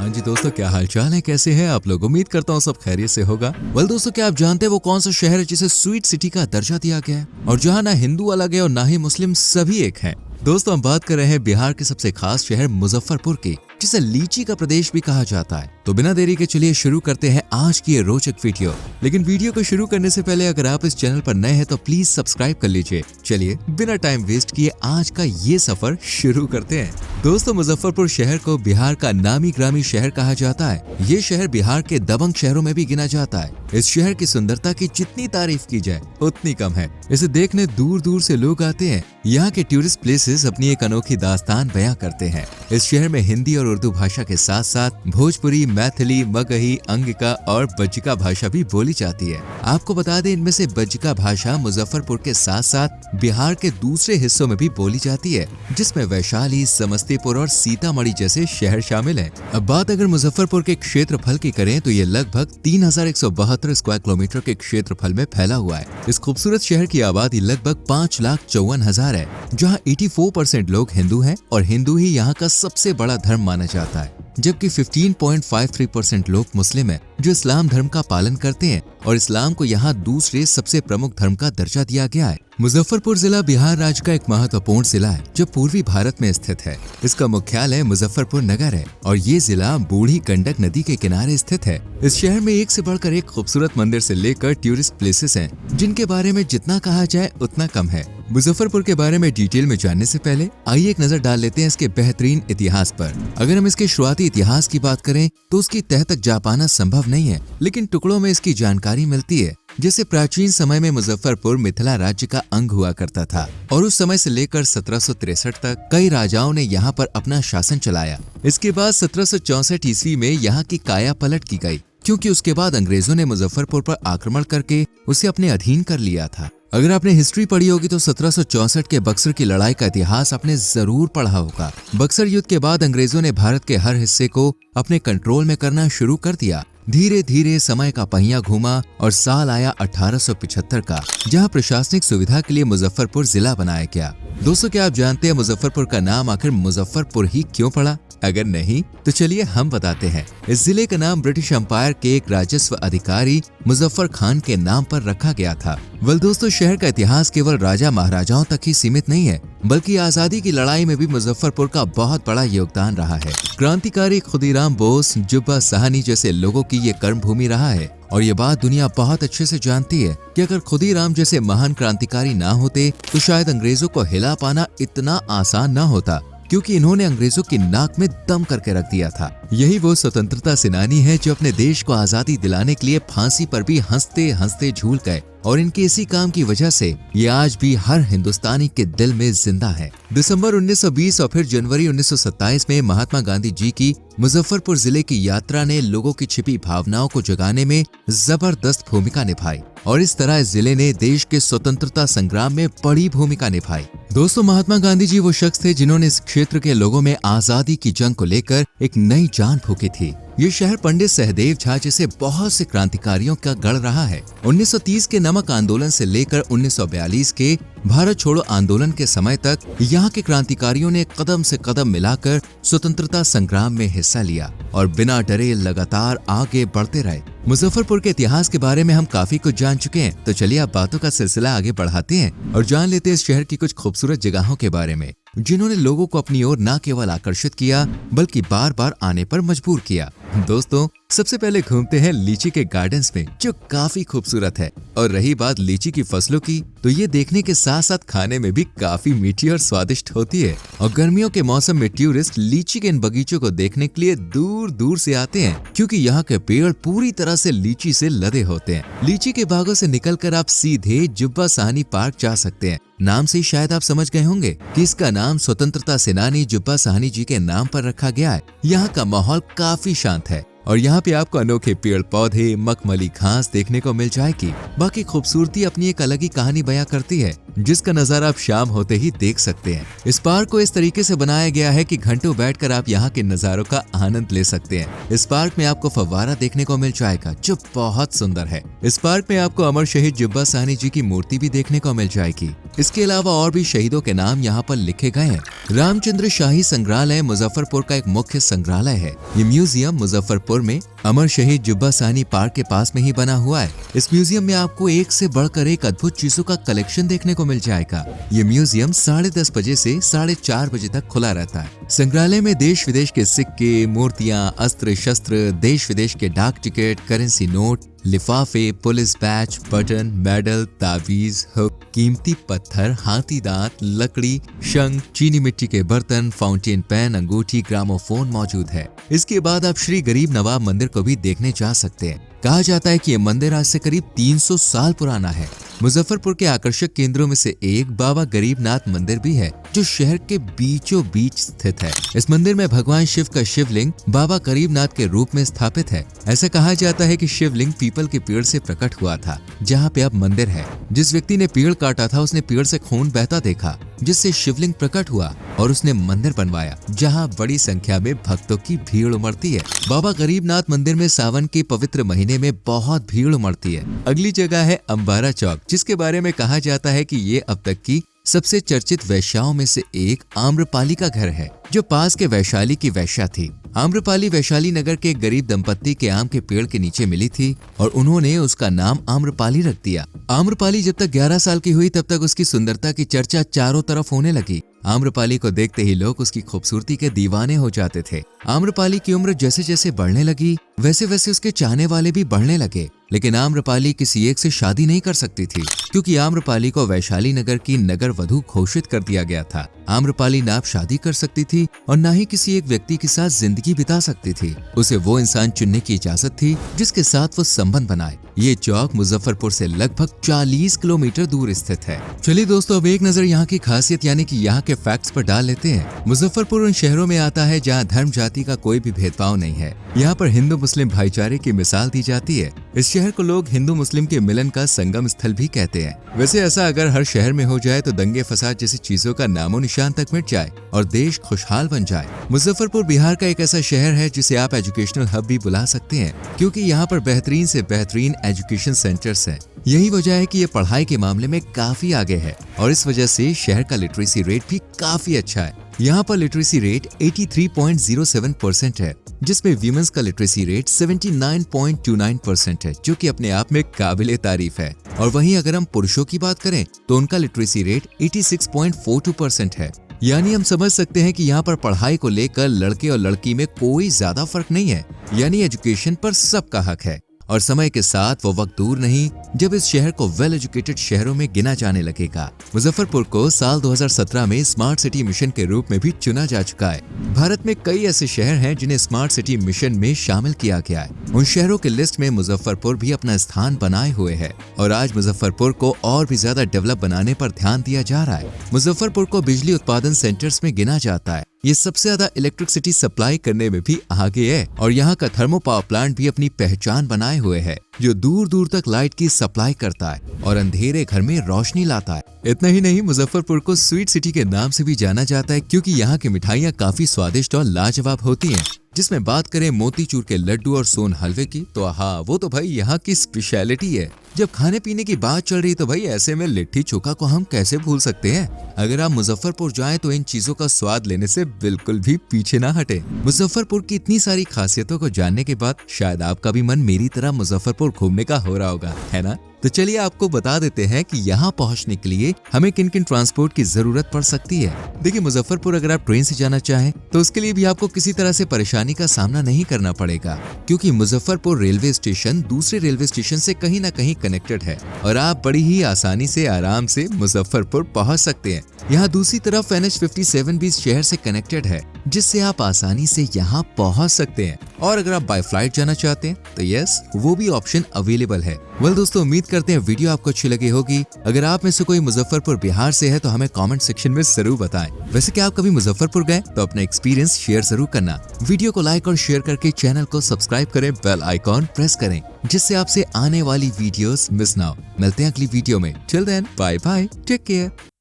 हाँ जी दोस्तों, क्या हाल चाल है, कैसे हैं आप लोग। उम्मीद करता हूँ सब खैरियत से होगा। वेल दोस्तों, क्या आप जानते हैं वो कौन सा शहर है जिसे स्वीट सिटी का दर्जा दिया गया है और जहाँ ना हिंदू अलग है और ना ही मुस्लिम सभी एक हैं। दोस्तों, हम बात कर रहे हैं बिहार के सबसे खास शहर मुजफ्फरपुर की, जिसे लीची का प्रदेश भी कहा जाता है। तो बिना देरी के चलिए शुरू करते हैं आज की ये रोचक वीडियो। लेकिन वीडियो को शुरू करने से पहले अगर आप इस चैनल पर नए हैं तो प्लीज सब्सक्राइब कर लीजिए। चलिए बिना टाइम वेस्ट किए आज का ये सफर शुरू करते हैं। दोस्तों, मुजफ्फरपुर शहर को बिहार का नामी ग्रामी शहर कहा जाता है। ये शहर बिहार के दबंग शहरों में भी गिना जाता है। इस शहर की सुंदरता की जितनी तारीफ की जाए उतनी कम है। इसे देखने दूर दूर से लोग आते हैं। यहाँ के टूरिस्ट प्लेसेस अपनी एक अनोखी दास्तान बयां करते हैं। इस शहर में हिंदी और उर्दू भाषा के साथ साथ भोजपुरी, मैथिली, मगही, अंगिका और बज्जिका भाषा भी बोली जाती है। आपको बता दें, इनमें से बज्जिका भाषा मुजफ्फरपुर के साथ साथ बिहार के दूसरे हिस्सों में भी बोली जाती है, जिसमें वैशाली, समस्तीपुर और सीतामढ़ी जैसे शहर शामिल हैं। अब बात अगर मुजफ्फरपुर के क्षेत्रफल की करें तो ये लगभग 3172 स्क्वायर किलोमीटर के क्षेत्रफल में फैला हुआ है। इस खूबसूरत शहर की आबादी लगभग 5,54,000 है, जहाँ 84% लोग हिंदू हैं और हिंदू ही यहाँ का सबसे बड़ा धर्म माना जाता है, जबकि 15.53% लोग मुस्लिम हैं, जो इस्लाम धर्म का पालन करते हैं और इस्लाम को यहाँ दूसरे सबसे प्रमुख धर्म का दर्जा दिया गया है। मुजफ्फरपुर जिला बिहार राज्य का एक महत्वपूर्ण जिला है जो पूर्वी भारत में स्थित है। इसका मुख्यालय मुजफ्फरपुर नगर है और ये जिला बूढ़ी गंडक नदी के किनारे स्थित है। इस शहर में एक से बढ़कर एक खूबसूरत मंदिर से लेकर टूरिस्ट प्लेसेस हैं, जिनके बारे में जितना कहा जाए उतना कम है। मुजफ्फरपुर के बारे में डिटेल में जानने से पहले आइए एक नजर डाल लेते हैं इसके बेहतरीन इतिहास पर। अगर हम इसके शुरुआती इतिहास की बात करें तो उसकी तह तक जा पाना संभव नहीं है, लेकिन टुकड़ों में इसकी जानकारी मिलती है। जैसे प्राचीन समय में मुजफ्फरपुर मिथिला राज्य का अंग हुआ करता था और उस समय से लेकर 1763 तक कई राजाओं ने यहाँ पर अपना शासन चलाया। इसके बाद 1764 ईस्वी में यहाँ की काया पलट की गई, क्योंकि उसके बाद अंग्रेजों ने मुजफ्फरपुर पर आक्रमण करके उसे अपने अधीन कर लिया था। अगर आपने हिस्ट्री पढ़ी होगी तो 1764 के बक्सर की लड़ाई का इतिहास आपने जरूर पढ़ा होगा। बक्सर युद्ध के बाद अंग्रेजों ने भारत के हर हिस्से को अपने कंट्रोल में करना शुरू कर दिया। धीरे धीरे समय का पहिया घूमा और साल आया 1875 का, जहां प्रशासनिक सुविधा के लिए मुजफ्फरपुर जिला बनाया गया। दोस्तों, क्या आप जानते हैं मुजफ्फरपुर का नाम आखिर मुजफ्फरपुर ही क्यों पड़ा? अगर नहीं तो चलिए हम बताते हैं। इस जिले का नाम ब्रिटिश एम्पायर के एक राजस्व अधिकारी मुजफ्फर खान के नाम पर रखा गया था। वेल दोस्तों, शहर का इतिहास केवल राजा महाराजाओं तक ही सीमित नहीं है, बल्कि आजादी की लड़ाई में भी मुजफ्फरपुर का बहुत बड़ा योगदान रहा है। क्रांतिकारी खुदीराम बोस, जुब्बा साहनी जैसे लोगों की ये कर्म भूमि रहा है और ये बात दुनिया बहुत अच्छे से जानती है कि अगर खुदीराम जैसे महान क्रांतिकारी ना होते तो शायद अंग्रेजों को हिला पाना इतना आसान न होता, क्योंकि इन्होंने अंग्रेजों की नाक में दम करके रख दिया था। यही वो स्वतंत्रता सेनानी है जो अपने देश को आजादी दिलाने के लिए फांसी पर भी हंसते हंसते झूल गए और इनके इसी काम की वजह से ये आज भी हर हिंदुस्तानी के दिल में जिंदा है। दिसंबर 1920 और फिर जनवरी 1927 में महात्मा गांधी जी की मुजफ्फरपुर जिले की यात्रा ने लोगों की छिपी भावनाओं को जगाने में जबरदस्त भूमिका निभाई और इस तरह इस जिले ने देश के स्वतंत्रता संग्राम में बड़ी भूमिका निभाई। दोस्तों, महात्मा गांधी जी वो शख्स थे जिन्होंने इस क्षेत्र के लोगों में आजादी की जंग को लेकर एक नई जान फूंकी थी। ये शहर पंडित सहदेव झा जैसे बहुत से क्रांतिकारियों का गढ़ रहा है। 1930 के नमक आंदोलन से लेकर 1942 के भारत छोड़ो आंदोलन के समय तक यहाँ के क्रांतिकारियों ने कदम से कदम मिलाकर स्वतंत्रता संग्राम में हिस्सा लिया और बिना डरे लगातार आगे बढ़ते रहे। मुजफ्फरपुर के इतिहास के बारे में हम काफी कुछ जान चुके हैं, तो चलिए अब बातों का सिलसिला आगे बढ़ाते हैं और जान लेते हैं इस शहर की कुछ खूबसूरत जगहों के बारे में, जिन्होंने लोगों को अपनी ओर न केवल आकर्षित किया बल्कि बार बार आने पर मजबूर किया। दोस्तों, सबसे पहले घूमते हैं लीची के गार्डन्स में, जो काफी खूबसूरत है। और रही बात लीची की फसलों की, तो ये देखने के साथ साथ खाने में भी काफी मीठी और स्वादिष्ट होती है। और गर्मियों के मौसम में टूरिस्ट लीची के इन बगीचों को देखने के लिए दूर दूर से आते हैं, क्योंकि यहाँ के पेड़ पूरी तरह से लीची से लदे होते हैं। लीची के बागों से निकलकर आप सीधे जुब्बा साहनी पार्क जा सकते हैं। नाम से शायद आप समझ गए होंगे कि इसका नाम स्वतंत्रता सेनानी जुब्बा साहनी जी के नाम पर रखा गया है। यहाँ का माहौल काफी शांत है और यहाँ पे आपको अनोखे पेड़ पौधे, मखमली घास देखने को मिल जाएगी। बाकी खूबसूरती अपनी एक अलग ही कहानी बयां करती है, जिसका नजारा आप शाम होते ही देख सकते हैं। इस पार्क को इस तरीके से बनाया गया है कि घंटों बैठकर आप यहाँ के नजारों का आनंद ले सकते हैं। इस पार्क में आपको फव्वारा देखने को मिल जाएगा जो बहुत सुंदर है। इस पार्क में आपको अमर शहीद जुब्बा साहनी जी की मूर्ति भी देखने को मिल जाएगी। इसके अलावा और भी शहीदों के नाम यहाँ पर लिखे गए हैं। रामचंद्र शाही संग्रहालय मुजफ्फरपुर का एक मुख्य संग्रहालय है। ये म्यूजियम मुजफ्फरपुर में अमर शहीद जुब्बा साहनी पार्क के पास में ही बना हुआ है। इस म्यूजियम में आपको एक से बढ़कर एक अद्भुत चीजों का कलेक्शन देखने को मिल जाएगा। ये म्यूजियम 10:30 बजे से 4:30 बजे तक खुला रहता है। संग्रहालय में देश विदेश के सिक्के, मूर्तियां, अस्त्र शस्त्र, देश विदेश के डाक टिकट, करेंसी नोट, लिफाफे, पुलिस बैच, बटन, मेडल, ताबीज, हुक, कीमती पत्थर, हाथी दांत, लकड़ी, शंख, चीनी मिट्टी के बर्तन, फाउंटेन पेन, अंगूठी, ग्रामोफोन मौजूद है। इसके बाद आप श्री गरीब नवाब मंदिर को भी देखने जा सकते हैं। कहा जाता है कि ये मंदिर आज से करीब 300 साल पुराना है। मुजफ्फरपुर के आकर्षक केंद्रों में से एक बाबा गरीबनाथ मंदिर भी है, जो शहर के बीचों बीच स्थित है। इस मंदिर में भगवान शिव का शिवलिंग बाबा गरीबनाथ के रूप में स्थापित है। ऐसा कहा जाता है कि शिवलिंग पीपल के पेड़ से प्रकट हुआ था, जहाँ पे अब मंदिर है। जिस व्यक्ति ने पेड़ काटा था उसने पेड़ से खून बहता देखा, जिससे शिवलिंग प्रकट हुआ और उसने मंदिर बनवाया, जहाँ बड़ी संख्या में भक्तों की भीड़ उमड़ती है। बाबा गरीबनाथ मंदिर में सावन के पवित्र महीने में बहुत भीड़ उमड़ती है। अगली जगह है अंबारा चौक, जिसके बारे में कहा जाता है कि ये अब तक की सबसे चर्चित वैश्याओं में से एक आम्रपाली का घर है, जो पास के वैशाली की वैश्या थी। आम्रपाली वैशाली नगर के एक गरीब दंपत्ति के आम के पेड़ के नीचे मिली थी और उन्होंने उसका नाम आम्रपाली रख दिया। आम्रपाली जब तक 11 साल की हुई तब तक उसकी सुंदरता की चर्चा चारों तरफ होने लगी। आम्रपाली को देखते ही लोग उसकी खूबसूरती के दीवाने हो जाते थे। आम्रपाली की उम्र जैसे जैसे बढ़ने लगी, वैसे वैसे उसके चाहने वाले भी बढ़ने लगे। लेकिन आम्रपाली किसी एक से शादी नहीं कर सकती थी, क्योंकि आम्रपाली को वैशाली नगर की नगर वधू घोषित कर दिया गया था। आम्रपाली ना शादी कर सकती थी और ना ही किसी एक व्यक्ति के साथ जिंदगी बिता सकती थी। उसे वो इंसान चुनने की इजाजत थी जिसके साथ वो संबंध बनाए। ये चौक मुजफ्फरपुर से लगभग 40 किलोमीटर दूर स्थित है। चलिए दोस्तों, अब एक नजर यहाँ की खासियत यानी कि यहाँ के फैक्ट्स पर डाल लेते हैं। मुजफ्फरपुर उन शहरों में आता है जहाँ धर्म जाति का कोई भी भेदभाव नहीं है। यहाँ पर हिंदू मुस्लिम भाईचारे की मिसाल दी जाती है। इस शहर को लोग हिंदू मुस्लिम के मिलन का संगम स्थल भी कहते हैं। वैसे ऐसा अगर हर शहर में हो जाए तो दंगे फसाद जैसी चीजों का नामो निशान तक मिट जाए और देश खुशहाल बन जाए। मुजफ्फरपुर बिहार का एक ऐसा शहर है जिसे आप एजुकेशनल हब भी बुला सकते हैं, क्योंकि यहाँ पर बेहतरीन से बेहतरीन एजुकेशन सेंटर्स हैं। यही वजह है कि ये पढ़ाई के मामले में काफी आगे है और इस वजह से शहर का लिटरेसी रेट भी काफी अच्छा है। यहाँ पर लिटरेसी रेट 83.07% है, जिसमें वीमेंस का लिटरेसी रेट 79.29% है, जो कि अपने आप में काबिले तारीफ है। और वहीं अगर हम पुरुषों की बात करें तो उनका लिटरेसी रेट 86.42% है। यानी हम समझ सकते हैं कि यहाँ पर पढ़ाई को लेकर लड़के और लड़की में कोई ज्यादा फर्क नहीं है। यानी एजुकेशन पर सबका हक है। और समय के साथ वो वक्त दूर नहीं जब इस शहर को वेल एजुकेटेड शहरों में गिना जाने लगेगा। मुजफ्फरपुर को साल 2017 में स्मार्ट सिटी मिशन के रूप में भी चुना जा चुका है। भारत में कई ऐसे शहर हैं जिन्हें स्मार्ट सिटी मिशन में शामिल किया गया है। उन शहरों की लिस्ट में मुजफ्फरपुर भी अपना स्थान बनाए हुए है और आज मुजफ्फरपुर को और भी ज्यादा डेवलप बनाने पर ध्यान दिया जा रहा है। मुजफ्फरपुर को बिजली उत्पादन सेंटर्स में गिना जाता है। ये सबसे ज्यादा इलेक्ट्रिसिटी सप्लाई करने में भी आगे है और यहाँ का थर्मो पावर प्लांट भी अपनी पहचान बनाए हुए है, जो दूर दूर तक लाइट की सप्लाई करता है और अंधेरे घर में रोशनी लाता है। इतना ही नहीं, मुजफ्फरपुर को स्वीट सिटी के नाम से भी जाना जाता है, क्योंकि यहाँ की मिठाइयाँ काफी स्वादिष्ट और लाजवाब होती हैं। जिसमें बात करें मोतीचूर के लड्डू और सोन हलवे की, तो हाँ, वो तो भाई यहाँ की स्पेशलिटी है। जब खाने पीने की बात चल रही तो भाई ऐसे में लिट्टी चोखा को हम कैसे भूल सकते हैं। अगर आप मुजफ्फरपुर जाएं तो इन चीजों का स्वाद लेने से बिल्कुल भी पीछे ना हटे। मुजफ्फरपुर की इतनी सारी खासियतों को जानने के बाद शायद आपका भी मन मेरी तरह मुजफ्फरपुर घूमने का हो रहा होगा, है ना? तो चलिए आपको बता देते हैं कि यहाँ पहुँचने के लिए हमें किन किन ट्रांसपोर्ट की जरूरत पड़ सकती है। देखिए, मुजफ्फरपुर अगर आप ट्रेन से जाना चाहें तो उसके लिए भी आपको किसी तरह से परेशानी का सामना नहीं करना पड़ेगा, क्योंकि मुजफ्फरपुर रेलवे स्टेशन दूसरे रेलवे स्टेशन से कहीं ना कहीं कनेक्टेड है और आप बड़ी ही आसानी से आराम से मुजफ्फरपुर पहुँच सकते हैं। यहाँ दूसरी तरफ NH 57 भी शहर से कनेक्टेड है जिससे आप आसानी से यहाँ पहुँच सकते हैं। और अगर आप बाय फ्लाइट जाना चाहते हैं तो यस, वो भी ऑप्शन अवेलेबल है। वेल दोस्तों, उम्मीद करते हैं वीडियो आपको अच्छी लगी होगी। अगर आप में से कोई मुजफ्फरपुर बिहार से है तो हमें कमेंट सेक्शन में जरूर बताएं। वैसे क्या आप कभी मुजफ्फरपुर गए तो अपना एक्सपीरियंस शेयर जरूर करना। वीडियो को लाइक और शेयर करके चैनल को सब्सक्राइब करें, बेल आइकॉन प्रेस करें, जिससे आपसे आने वाली वीडियोस मिस ना हो। मिलते हैं अगली वीडियो में। Till then, bye bye, take care.